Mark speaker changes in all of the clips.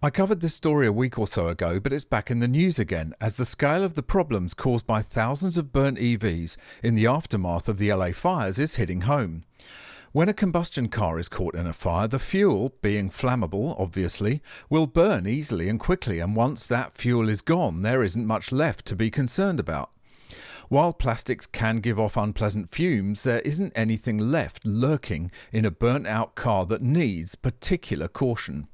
Speaker 1: I covered this story a week or so ago, but it's back in the news again as the scale of the problems caused by thousands of burnt EVs in the aftermath of the LA fires is hitting home. When a combustion car is caught in a fire, the fuel, being flammable obviously, will burn easily and quickly, and once that fuel is gone, there isn't much left to be concerned about. While plastics can give off unpleasant fumes, there isn't anything left lurking in a burnt-out car that needs particular caution.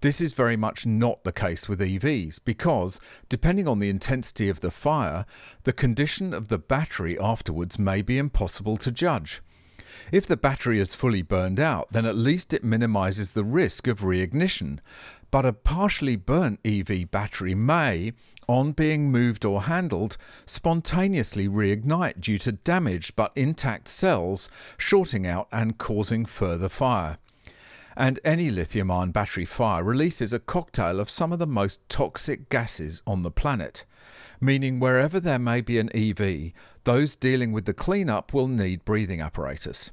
Speaker 1: This is very much not the case with EVs because, depending on the intensity of the fire, the condition of the battery afterwards may be impossible to judge. If the battery is fully burned out, then at least it minimises the risk of reignition. But a partially burnt EV battery may, on being moved or handled, spontaneously reignite due to damaged but intact cells shorting out and causing further fire. And any lithium-ion battery fire releases a cocktail of some of the most toxic gases on the planet, meaning wherever there may be an EV, those dealing with the cleanup will need breathing apparatus,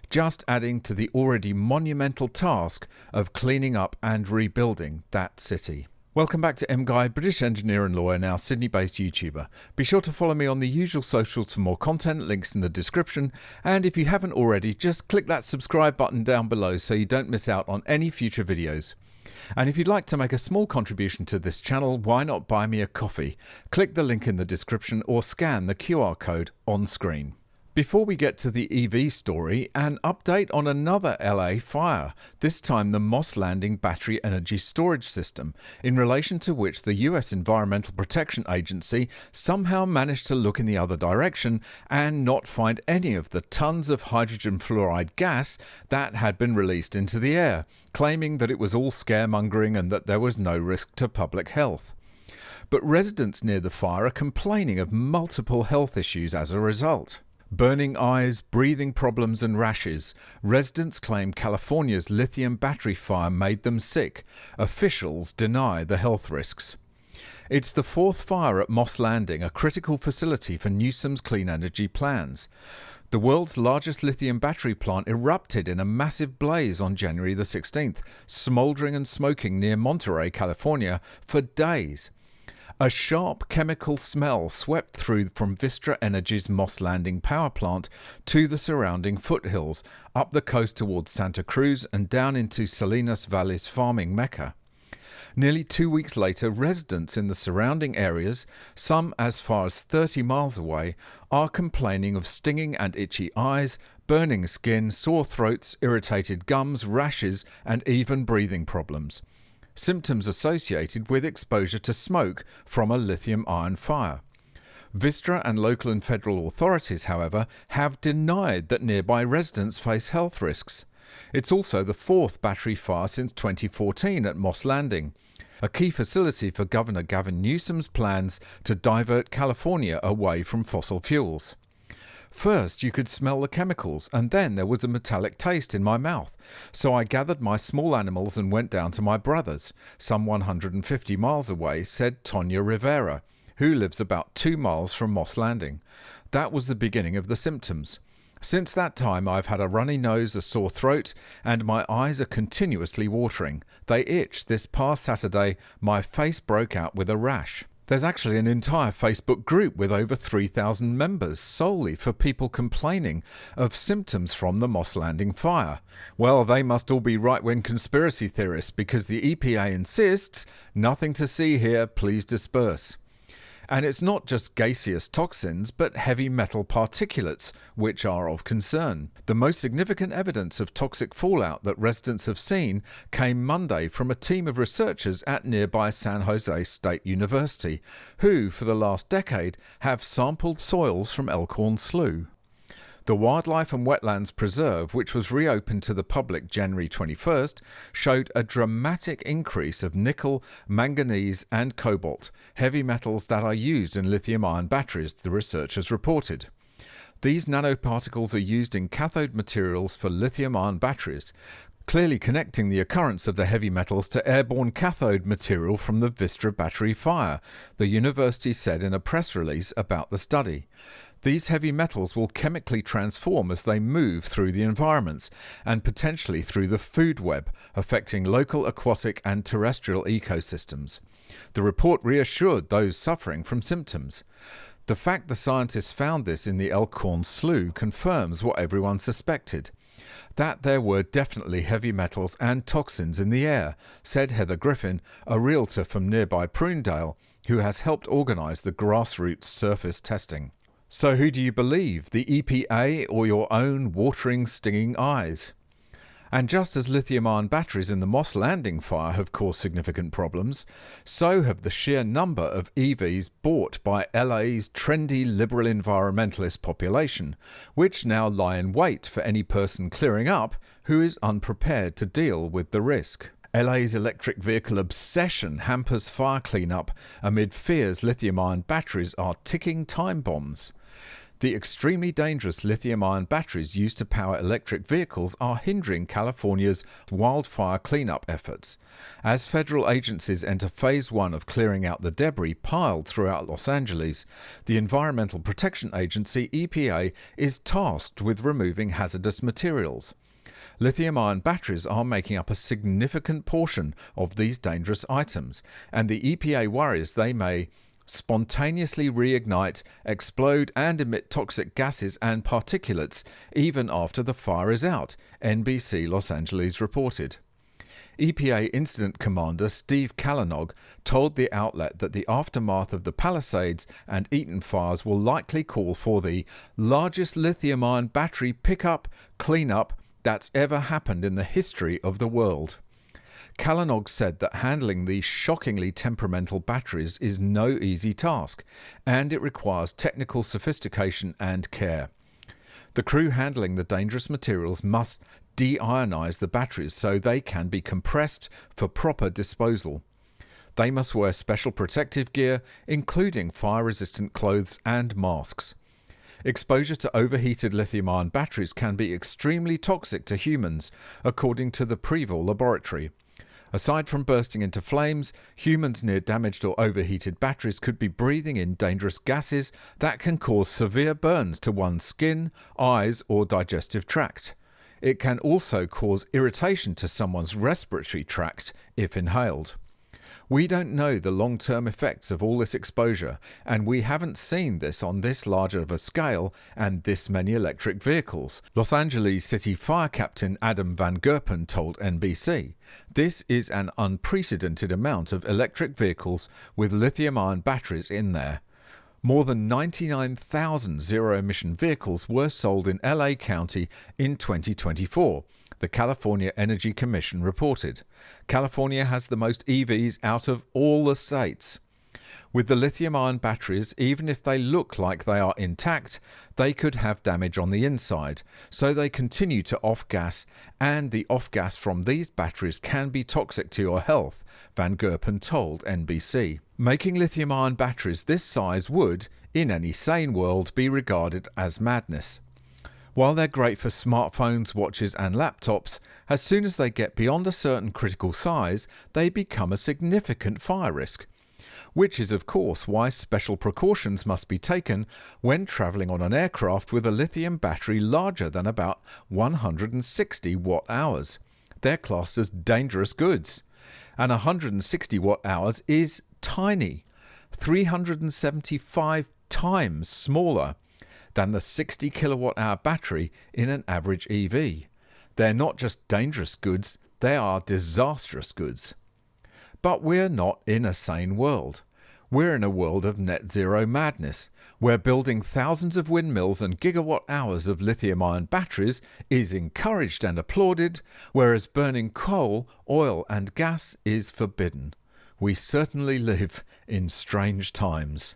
Speaker 1: just adding to the already monumental task of cleaning up and rebuilding that city. Welcome back to MGUY, British engineer and lawyer, now Sydney-based YouTuber. Be sure to follow me on the usual socials for more content, links in the description, and if you haven't already, just click that subscribe button down below so you don't miss out on any future videos. And if you'd like to make a small contribution to this channel, why not buy me a coffee? Click the link in the description or scan the QR code on screen. Before we get to the EV story, an update on another LA fire, this time the Moss Landing battery energy storage system, in relation to which the US Environmental Protection Agency somehow managed to look in the other direction and not find any of the tons of hydrogen fluoride gas that had been released into the air, claiming that it was all scaremongering and that there was no risk to public health. But residents near the fire are complaining of multiple health issues as a result. Burning eyes, breathing problems and rashes. Residents claim California's lithium battery fire made them sick. Officials deny the health risks. It's the fourth fire at Moss Landing, a critical facility for Newsom's clean energy plans. The world's largest lithium battery plant erupted in a massive blaze on January the 16th, smouldering and smoking near Monterey, California, for days. A sharp chemical smell swept through from Vistra Energy's Moss Landing power plant to the surrounding foothills, up the coast towards Santa Cruz and down into Salinas Valley's farming mecca. Nearly 2 weeks later, residents in the surrounding areas, some as far as 30 miles away, are complaining of stinging and itchy eyes, burning skin, sore throats, irritated gums, rashes, and even breathing problems. Symptoms associated with exposure to smoke from a lithium-ion fire. Vistra and local and federal authorities, however, have denied that nearby residents face health risks. It's also the fourth battery fire since 2014 at Moss Landing, a key facility for Governor Gavin Newsom's plans to divert California away from fossil fuels. First, you could smell the chemicals, and then there was a metallic taste in my mouth. So I gathered my small animals and went down to my brother's, some 150 miles away, said Tonya Rivera, who lives about 2 miles from Moss Landing. That was the beginning of the symptoms. Since that time, I've had a runny nose, a sore throat, and my eyes are continuously watering. They itch. This past Saturday, my face broke out with a rash. There's actually an entire Facebook group with over 3,000 members solely for people complaining of symptoms from the Moss Landing fire. Well, they must all be right-wing conspiracy theorists because the EPA insists, nothing to see here, please disperse. And it's not just gaseous toxins, but heavy metal particulates, which are of concern. The most significant evidence of toxic fallout that residents have seen came Monday from a team of researchers at nearby San Jose State University, who, for the last decade, have sampled soils from Elkhorn Slough. The Wildlife and Wetlands Preserve, which was reopened to the public January 21st, showed a dramatic increase of nickel, manganese and cobalt, heavy metals that are used in lithium-ion batteries, the researchers reported. These nanoparticles are used in cathode materials for lithium-ion batteries, clearly connecting the occurrence of the heavy metals to airborne cathode material from the Vistra battery fire, the university said in a press release about the study. These heavy metals will chemically transform as they move through the environments and potentially through the food web, affecting local aquatic and terrestrial ecosystems. The report reassured those suffering from symptoms. The fact the scientists found this in the Elkhorn Slough confirms what everyone suspected, that there were definitely heavy metals and toxins in the air, said Heather Griffin, a realtor from nearby Prunedale, who has helped organise the grassroots surface testing. So who do you believe, the EPA or your own watering, stinging eyes? And just as lithium-ion batteries in the Moss Landing fire have caused significant problems, so have the sheer number of EVs bought by LA's trendy liberal environmentalist population, which now lie in wait for any person clearing up who is unprepared to deal with the risk. LA's electric vehicle obsession hampers fire cleanup amid fears lithium-ion batteries are ticking time bombs. The extremely dangerous lithium-ion batteries used to power electric vehicles are hindering California's wildfire cleanup efforts. As federal agencies enter phase 1 of clearing out the debris piled throughout Los Angeles, the Environmental Protection Agency, EPA, is tasked with removing hazardous materials. Lithium-ion batteries are making up a significant portion of these dangerous items, and the EPA worries they may spontaneously reignite, explode and emit toxic gases and particulates even after the fire is out, NBC Los Angeles reported. EPA Incident Commander Steve Kalanog told the outlet that the aftermath of the Palisades and Eaton fires will likely call for the largest lithium-ion battery pickup, cleanup that's ever happened in the history of the world. Kalanog said that handling these shockingly temperamental batteries is no easy task, and it requires technical sophistication and care. The crew handling the dangerous materials must de-ionize the batteries so they can be compressed for proper disposal. They must wear special protective gear, including fire-resistant clothes and masks. Exposure to overheated lithium-ion batteries can be extremely toxic to humans, according to the Preville laboratory. Aside from bursting into flames, humans near damaged or overheated batteries could be breathing in dangerous gases that can cause severe burns to one's skin, eyes, or digestive tract. It can also cause irritation to someone's respiratory tract if inhaled. We don't know the long-term effects of all this exposure, and we haven't seen this on this large of a scale and this many electric vehicles, Los Angeles City Fire Captain Adam Van Gerpen told NBC. This is an unprecedented amount of electric vehicles with lithium-ion batteries in there. More than 99,000 zero-emission vehicles were sold in LA County in 2024, the California Energy Commission reported. California has the most EVs out of all the states. With the lithium-ion batteries, even if they look like they are intact, they could have damage on the inside, so they continue to off-gas, and the off-gas from these batteries can be toxic to your health, Van Gerpen told NBC. Making lithium-ion batteries this size would, in any sane world, be regarded as madness. While they're great for smartphones, watches and laptops, as soon as they get beyond a certain critical size, they become a significant fire risk. Which is of course why special precautions must be taken when travelling on an aircraft with a lithium battery larger than about 160 watt-hours. They're classed as dangerous goods. And 160 watt-hours is tiny, 375 times smaller than the 60 kilowatt-hour battery in an average EV. They're not just dangerous goods, they are disastrous goods. But we're not in a sane world. We're in a world of net zero madness, where building thousands of windmills and gigawatt-hours of lithium-ion batteries is encouraged and applauded, whereas burning coal, oil and gas is forbidden. We certainly live in strange times.